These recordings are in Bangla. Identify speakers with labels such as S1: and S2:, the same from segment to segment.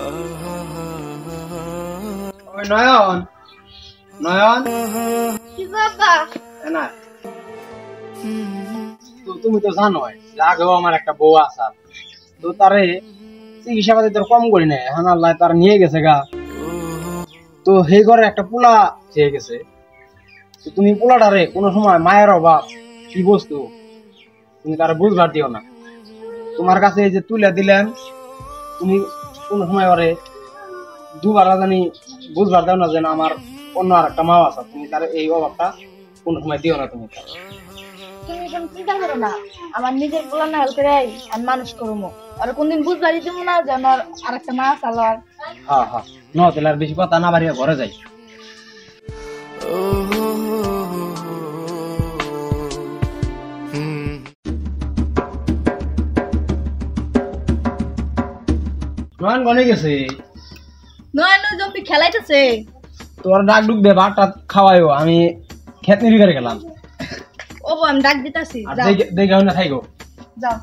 S1: ওই নয়ন নয়ন
S2: কি বাবা
S1: না তো তুমি তো জানো যে আগেও আমার একটা বউ আছে তো তারে চিকিৎসা পাতি তোর কম করি না এখন আল্লাহ তার নিয়ে গেছে গা তো সেই ঘরে একটা পোলা চেয়ে গেছে তো তুমি পোলাটারে কোনো সময় মায়ের অভাব কি বস্তু তুমি তারা বুঝবার দিও না তোমার কাছে এই যে তুলে দিলেন তুমি কোনো সময় ওরে দুবার জানি বুঝবার দাও না যেন আমার অন্য আর একটা মা আছে তুমি তার এই অভাবটা কোনো সময় দিও না তুমি
S2: তুমি কোনো চিন্তা করো না আমার নিজের পোলা না হেল্প করে আমি মানুষ করবো আর কোনদিন বুঝবারই দেবো না যে আমার আর একটা মা চালার
S1: হ্যাঁ হ্যাঁ ন তাহলে আর বেশি কথা না বাড়িয়ে ঘরে যাই নয়ন গনে গেছে
S2: নয় নয় জম্পি খেলাইতেছে
S1: তোর ডাক ডুক দে ভাতটা খাওয়াইও আমি খেত নিরি করে গেলাম
S2: ও আমি ডাক দিতেছি
S1: আর দেখে না থাইগো
S2: যাও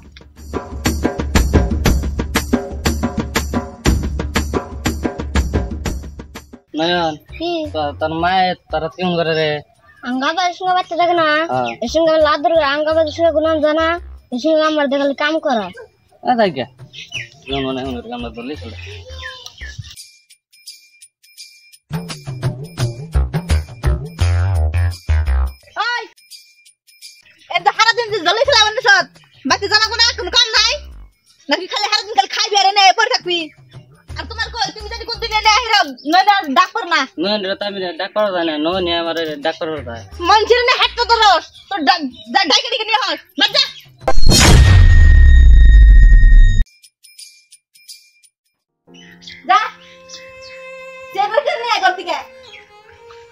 S3: নয়ন তোর মায়ের তারা কেমন করে রে
S4: আঙ্গাবাদের সঙ্গে বাচ্চা থাকে না এর সঙ্গে লাদর আঙ্গাবাদের সঙ্গে গুনাম জানা এর সঙ্গে আমার দেখালে কাম করা
S3: তাই কে মনে হয় আমরা বললেই চলে
S2: ওই এত সারা দিন জলে খেলা বন্ধ সব বাকি জানা কোনো কাম নাই নাকি খালি সারা দিন খালি খাইবি আর এনে পড়ে থাকবি আর তোমার কই তুমি যদি কোন দিন এনে আহিরাম নয় না ডাক্তার না
S3: নয়ন রে আমি ডাক্তার জানে নয়ন আমার ডাক্তার যায়
S2: মনছির না হাত তো রস তো ডাইকে দিকে নিয়ে হস বাচ্চা যা চেবকে নিয়ে ঘর থেকে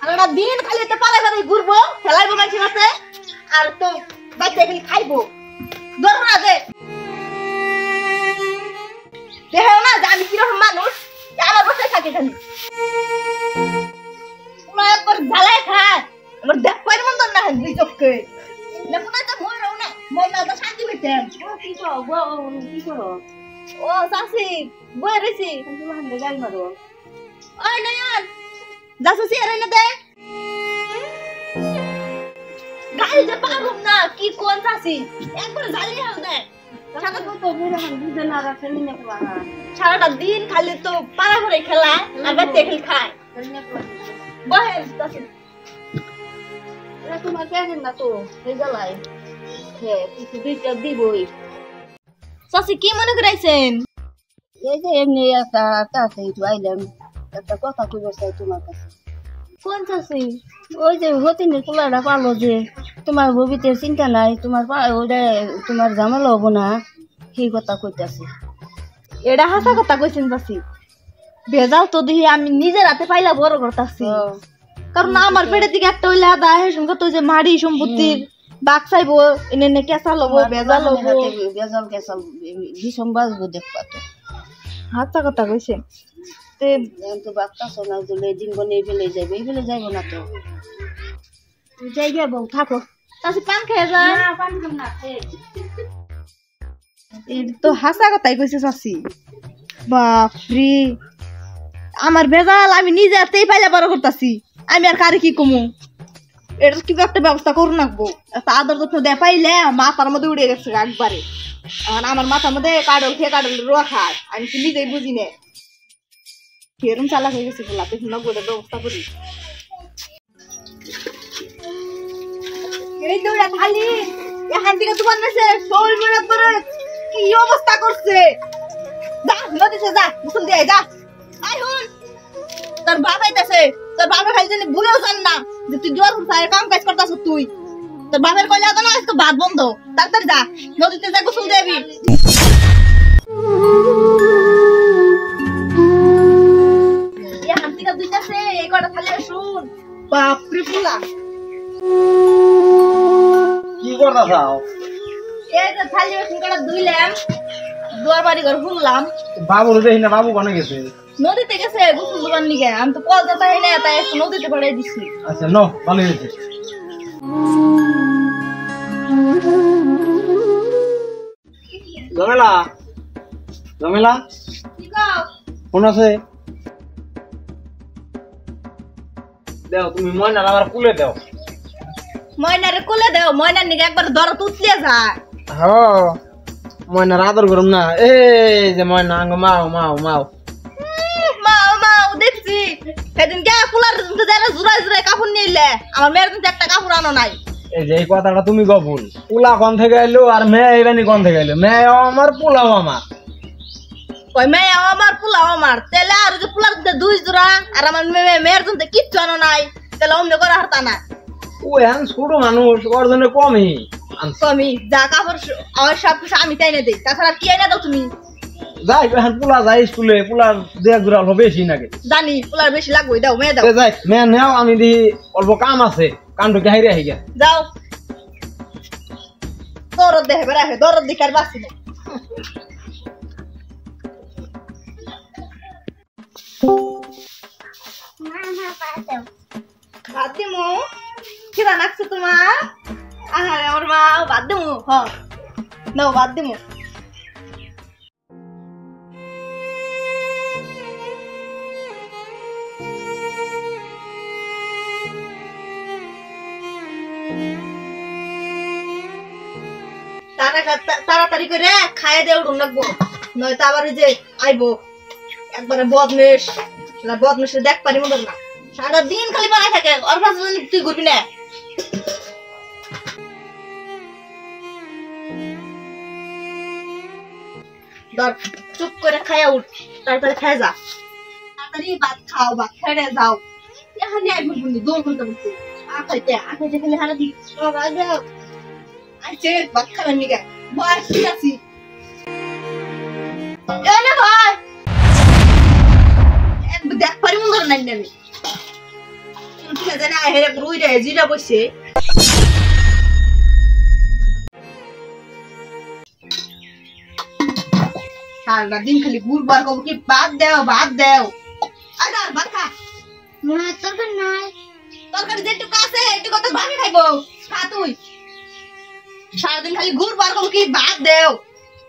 S2: আর ওরা দিন খালি তো পালা করে ঘুরবো খেলাইবো মানুষের সাথে আর তো বাচ্চা খালি খাইবো ধরো না দে দেখো না যে আমি কিরকম মানুষ আমার বসে থাকি খালি তোমরা একবার ঝালাই খায় আমার দেখ পাইর মন না দুই চোখে দেখো না তো মই রও না মই না তো শান্তি পেতেন
S4: কি করো কি করো
S2: ও সাসি বই রেছি
S4: তুমি হান্ডে গাল মারো
S2: ওই নয়ন যাসি আরে না দে গাড়ি যে পারুম না কি কোন সাসি একবার ঝালি হাল দে
S4: সারা তো মেরে হান বুঝে না রাখে নিয়ে পড়া
S2: সারাটা দিন খালি তো পাড়া করে খেলা আর বাচ্চা খেল খায়
S4: নিয়ে পড়া
S2: বহেন সাসি
S4: না তোমার কেন না তো এই জ্বালাই হ্যাঁ কিছু দুইটা দিবই
S2: সাসি কি মনে করাইছেন
S4: এই যে এমনি একটা আছে একটু আইলাম একটা কথা কইবার চাই তোমার কাছে
S2: কোন সাসি
S4: ওই যে হতিনের পোলাটা পালো যে তোমার ভবিতে চিন্তা নাই তোমার ওটা তোমার ঝামেলা হবো না সেই কথা কইতাছি
S2: এটা হাসা কথা কইছেন সাসি ভেজাল তো দেখি আমি নিজের হাতে পাইলা বড় করতাছি কারণ আমার পেটের দিকে একটা হইলে আদা হে সঙ্গে তো যে মাড়ি সম্পত্তির বাক চাইবো এনে কেঁচা লবো ভেজাল লবো
S4: বেজাল কেসাল ভীষণ বাজবো দেখবা তো
S2: হাসা কথা কইছে তে
S4: তো বাচ্চা শোনা দিলে দিন বনে ফেলে যাবে ফেলে যাইব না তো
S2: যাই গে বউ থাকো তাসি পান খেয়ে যায়
S4: না পানি খাম না
S2: এই তো হাসা কথাই কইছে চাচি বাপরে আমার ভেজাল আমি নিজে হাতেই পাইলা বড় করতাছি আমি আর কারে কি কমু এটা কি একটা ব্যবস্থা করু নাকবো একটা আদর যত্ন দে পাইলে মাথার মধ্যে উড়ে গেছে একবারে এখন আমার মাথার মধ্যে কাডল খেয়ে কাডল রোয়া খায় আমি কি নিজেই বুঝি নে কেরম চালাক হয়ে গেছে বলা দেখুন না গোটা ব্যবস্থা করি এই দৌড়া খালি এখান থেকে তোমার মেসে শরীর মেরে পরে কি অবস্থা করছে যা নদীতে যা মুসল দিয়ে যা আই হুন তোর বাবা আইতাছে তোর বাবা খালি জানি ভুলেও জান না যে তুই জোর হুসায় কাম কাজ করতাছ তুই তোর বাবার কইলে আদা না আজকে ভাত বন্ধ তাড়াতাড়ি যা নদীতে যা গোসল দিবি এখান থেকে দুইটাছে এই কটা খালি শুন বাপরে ফুলা
S1: কি করতা চাও
S2: এই যে থালি বাসনটা ধুইলাম দুয়ার বাড়ি ঘর ফুললাম
S1: বাবু দেখি না বাবু গনে গেছে
S2: নদীতে গেছে গোসল দোকান নিকে আমি তো কল যেতে হয় না তাই একটু নদীতে পড়াই দিছি
S1: আচ্ছা নো ভালো হয়েছে জমেলা জমেলা
S2: কি কও
S1: ফোন আছে দাও তুমি ময়না আমার কুলে দাও
S2: ময়নারে কোলে দাও ময়নার নিকে একবার দর তুতলে যায়
S1: হ্যাঁ ময়নার আদর করুম না এই যে ময়না আঙ্গ মাও মাও মাও
S2: মাও মাও দেখছি সেদিন কে কুলার যারা জুরাই জুরাই কাপড় নিলে আমার মেয়ের কিন্তু একটা কাপড় আনো নাই
S1: এই যে এই কথাটা তুমি কবুল পোলা কোন থেকে এলো আর মেয়ে এবানি কোন থেকে এলো মেয়ে আমার পোলাও আমার
S2: কই মেয়ে আমার পোলাও আমার তেলে আর যে পোলার দুই জোড়া আর আমার মেয়ের জন্য কিচ্ছু আনো নাই তাহলে অমনে করে হারতা না
S1: ও এখন ছোট মানুষ ওর জন্য কমই
S2: তুমি যা কাপড় আমার সব কিছু আমি তাই না দিই তাছাড়া কি এনে দাও তুমি
S1: যাই এখন পোলা যাই স্কুলে পোলার দেড় জোড়া অল্প বেশি নাকি
S2: জানি পোলার বেশি লাগবে দাও মেয়ে দাও
S1: যাই মেয়ে নেও আমি দি অল্প কাম আছে কামটুকে হাইরে আহি গে
S2: যাও দরদ দেখে বেড়াবে দরদ দিকে আর বাঁচি না ভাত দিমু খিদা লাগছে তোমার আহারে আমার মা ভাত দিমু হ নাও ভাত দিমু তাড়াতাড়ি করে খাইয়ে দিয়ে উঠুন লাগবো নয়তো আবার ওই যে আইবো একবারে বদমেশ বদমেশে দেখ পারি মতো না সারাদিন খালি বানায় থাকে ওর পাশে তুই ঘুরবি না ধর চুপ করে খাইয়া উঠ তাড়াতাড়ি খাই যা তাড়াতাড়ি ভাত খাও ভাত খাইয়ে যাও এখানে আইবো বন্ধু 2 ঘন্টা বলতে আখাইতে খালি হারা দি আচ্ছা ভাত খাবেন নিকে বয়স ঠিক আছি এনে ভাই দেখ পারি মন ধরে নাই আমি ঠিক আছে না হেরে রুই রে জিরা বসে সারা দিন খালি গুড়বার কব কি ভাত দাও আদার ভাত খা
S4: মা তরকারি নাই
S2: তরকারি যেটুকু আছে এটুকু তো ভাগে খাইবো খা তুই সারাদিন খালি গুড়বার কব কি ভাত দাও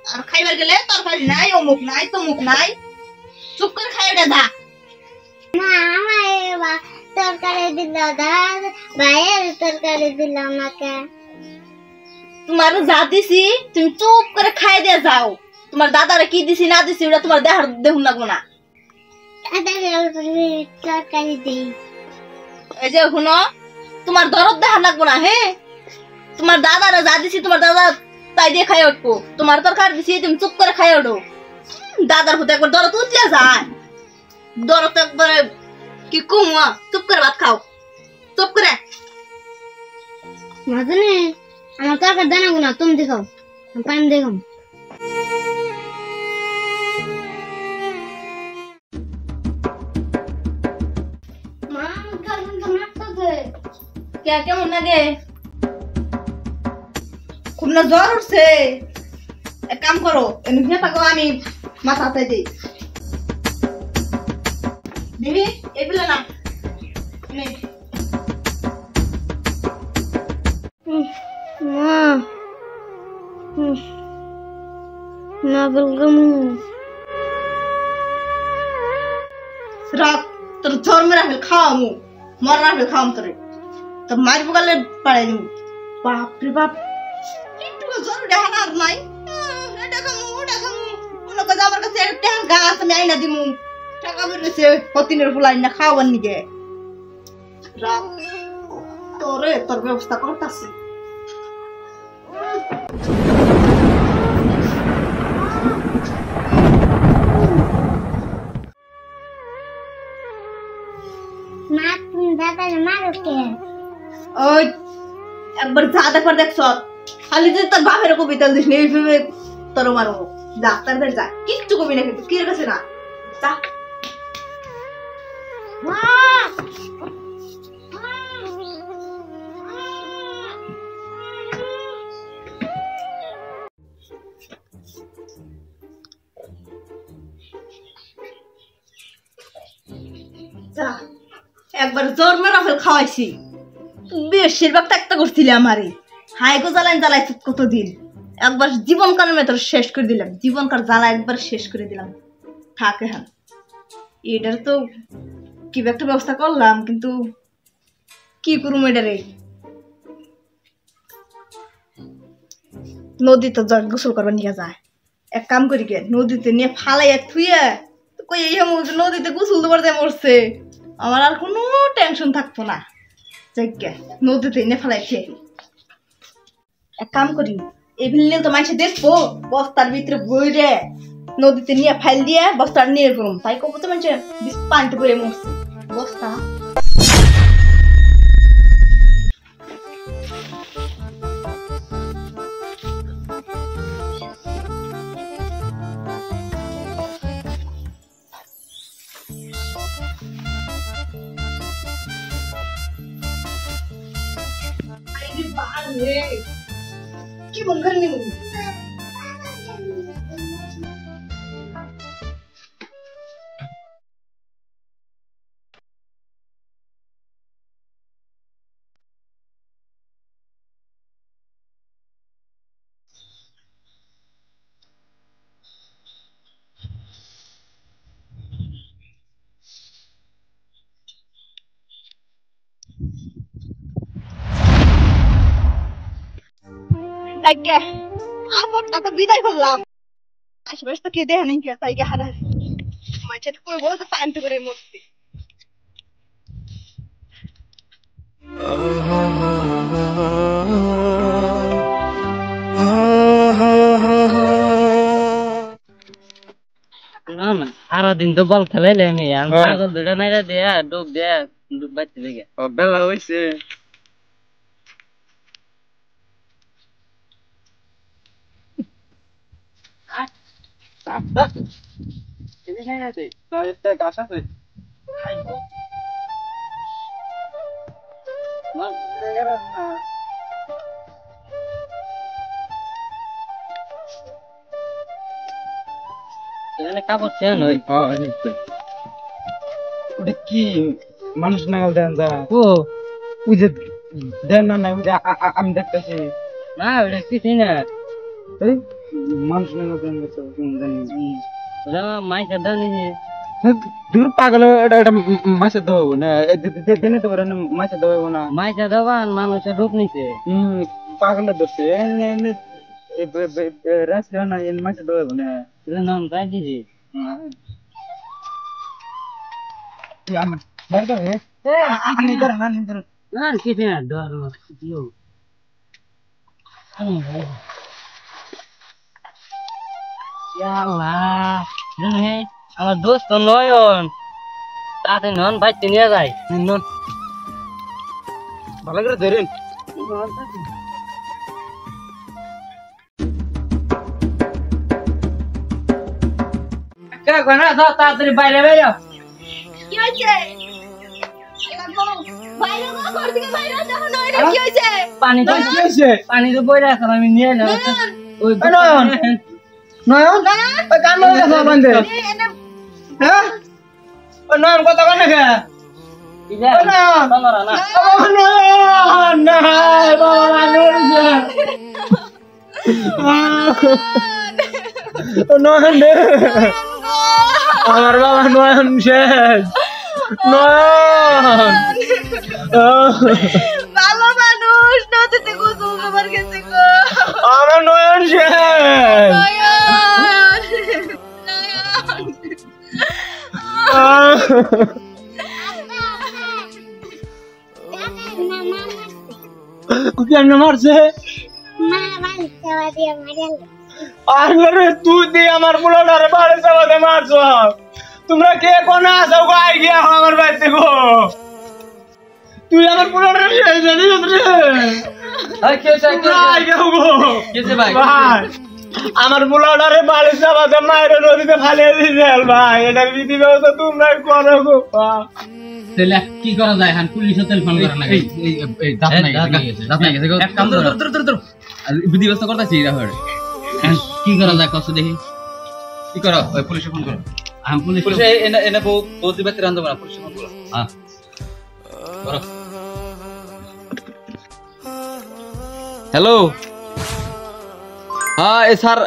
S2: আর খাইবার গেলে তরকারি নাই অমুক নাই তমুক নাই চুপ করে খাইয়ে দে যা
S4: মা আমার তরকারি দিল দাদা ভাইয়ের তরকারি দিল আমাকে
S2: তোমার যা দিছি তুমি চুপ করে খাই দিয়ে যাও তোমার দাদারে কি দিছি না দিছি ওটা তোমার দেখার দেখুন লাগবো না
S4: তরকারি দিই
S2: এই যে শুনো তোমার দরদ দেখার লাগবো না হ্যাঁ তোমার দাদারে যা দিছি তোমার দাদা তাই দিয়ে খাই উঠবো তোমার তরকারি দিছি তুমি চুপ করে খাই উঠো দাদার হতে একবার দরদ উঠলে যায় দরদ একবারে কি কুমা চুপ করে ভাত খাও চুপ করে
S4: মাঝে আমার তরকারি দানা গুনা তুমি দেখাও পানি দেখাও
S2: কেমন লাগে খুব না জ্বর উঠছে এক কাম করো এমনি থাকো আমি মাথাতে দিই দিবি এগুলো না
S4: মা বললাম
S2: রাখ তোর জ্বর মেরে রাখলে খাওয়ামু মর রাখলে খাওয়াম তোরে তোর মায়ের বগালে পাড়াই দিমু বাপ রে বাপ একটু জ্বর দেখা না আর নাই দেখামু মনে কাজ আমার কাছে একটা গাছ আমি আইনা দিমু টাকা বেরোছে হতিনের ফুলাই না খাওয়ার নিকে রাখ তোরে তোর ব্যবস্থা করতাছি
S4: মা তুমি দাদারে মারো কে
S2: ওই একবার যা দেখবার দেখছ খালি যদি তোর বাপের কবিতা দিস নি এইভাবে তোর মারো ডাক্তার বের যা কিচ্ছু কবি না কিন্তু কি কাছে না যা একবার জোর মেরা ফেল খাওয়াইছি বেশিরভাগ একটা করছিলি আমারে হাইগো জ্বালাই কতদিন একবার জীবনকালের মেয়ে তোর শেষ করে দিলাম জীবনকার জ্বালা একবার শেষ করে দিলাম থাকে হ্যাঁ এটার তো কি একটা ব্যবস্থা করলাম, কিন্তু কি করুম এটারে? নদীতে গোসল করবার নিয়ে যায়, এক কাম করি গে, নদীতে নিয়ে ফালাইয়া থুইয়া কই এই নদীতে গোসল দেবার যায় মরছে, আমার আর কোনো টেনশন থাকতো না। যাইগে নদীতে নিয়ে ফালাই খেয়ে এক কাম করি, এই ভিললে তো মাইসে দেখবো, বস্তার ভিতরে বইরে নদীতে নিয়ে ফাইল দিয়ে বস্তার নিয়ে করুম, তাই কব তো মানুষের পানিতে পড়ে মরছে বস্তা। কি মন করে নিব? তাইকে আমার টাকা বিদায় করলাম, আশেপাশে তো কে দেখে নেই, তাইকে হারা মাঝে করে বলতে পান্তে করে মরছি।
S3: সারাদিন তো বল খেলাইলে আমি পাগল দুটা নাইরা দিয়া ডুব দিয়া ডুব বাচ্চা দেখে
S1: বেলা হয়েছে। গাছ আছে
S3: কাপড় চেন হই
S1: ওটা কি মানুষ নাগাল দেন যা
S3: ও
S1: ওই যে দেন না ওই যে আমি দেখতেছি
S3: না ওটা কিছুই না
S1: এই মানুষ নাগাল দেন
S3: মাইকা দাও নিজে
S1: দূর পাগল, এটা এটা মাছের দেবো না, দেনে তো না মাছের দেবো না,
S3: মাইকা দেওয়া মানুষের রূপ নিছে
S1: পাগলের ধরছে রাস্তা না মাছের দেবো না
S3: নাম তাই দিছি না কিছু না ডর দিও আমার দোস্ত নয়ন তাতে নন ভাই নিয়ে যায় নন
S1: ভালো করে ধরেন
S3: তাড়াতাড়ি বাইরে বাইরে
S2: কি হয়েছে? কি হয়েছে?
S3: পানি তো
S1: কি হয়েছে?
S3: পানি তো বইরা আছে আমি নিয়ে এলাম ওই
S1: নয়ন নয়ন ওই কান মধ্যে গেছে বান্ধে হ্যাঁ ওই নয়ন কথা কন না কে নয়ন না বাবা নয়ন রে আমার বাবা নয়ন শেষ নয়ন
S2: ভালো মানুষ নদীতে গোসল করবার গেছে গো,
S1: আমার নয়ন শেষ কেমনে মারছে আরে তুই দিয়ে আমার পোলাটারে বাড়ি চালাতে মারছ, তোমরা কে কোন আছো গো আই গিয়া আমার বাড়িতে গো, তুই আমার পোলাটারে শেষ জানি রে
S3: ভাই কি হইছে
S1: আই গিয়া গো
S3: কিছে ভাই
S1: ভাই আমার পোলাটারে বাড়ি চালাতে মাইরে নদীতে ফালিয়ে দিছে ভাই, এটা বিধি ব্যবস্থা তোমরা করো গো
S3: তাহলে কি করা যায় হান পুলিশে টেলিফোন করা লাগে এই দাঁত নাই গেছে এক কাম ধর বিধি ব্যবস্থা করতেছি রাহর কি করা যায় কষ্ট দেখি
S5: কি করো ওই পুলিশে ফোন করো
S3: আমি পুলিশ
S5: পুলিশে এনে এনে বহুত দিবাতে রান্ধব না পুলিশে ফোন করো হ্যাঁ করো হ্যালো হ্যাঁ এই স্যার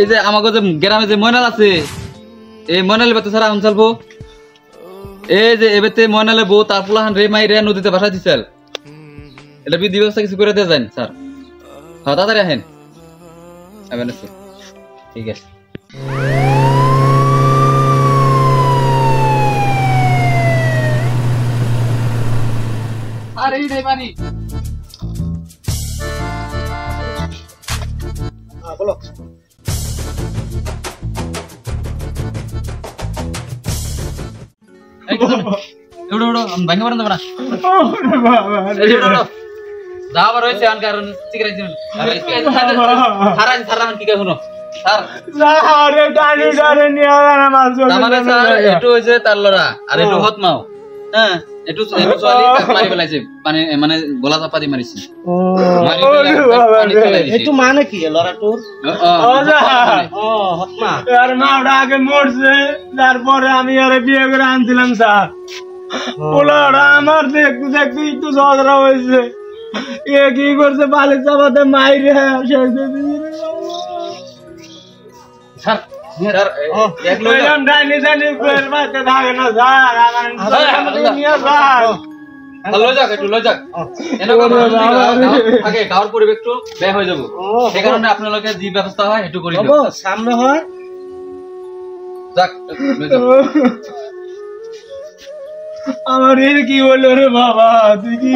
S5: এই যে আমাকে যে গ্রামে যে ময়নাল আছে এই ময়নাল বাতে স্যার আউন চলবো এই যে এবেতে ময়নালে বউ তার পোলাহান রে মাইরে নদীতে ভাসা দিছিল, এটা বিধি ব্যবস্থা কিছু করে দিয়ে যান স্যার। হ্যাঁ তাড়াতাড়ি আহেন। ঠিক আছে।
S3: আরে এই বাড়ি
S1: বলো
S3: এড়ো এড়ো ভাঙে পারেন না যা আবার হয়েছে আন কারণ সিগারেট দিন হারান হারান কি শুনো স্যার
S1: আরে টানি টানি নিয়ে আনা মাছ
S5: মানে স্যার একটু হইছে তার লড়া আর একটু হতমাও। হ্যাঁ একটু একটু চলি মারি ফেলাইছে, মানে গলা চাপা দিয়ে মারিছে।
S1: একটু মানে কি লড়াটোর হতমা আর মাওটা আগে মরছে, তারপরে আমি আরে বিয়ে করে আনছিলাম স্যার। পোলাটা আমার দেখতে দেখতে একটু ঝগড়া হয়েছে, এ কি করছে বালি চাপাতে মাইরে
S5: পরিবেশটো বেয়া হয়ে যাব, সেই কারণে আপনাদের যে ব্যবস্থা হয় একটু করে
S1: সামনে হয়। আমার কি বললো রে বাবা, তুই কি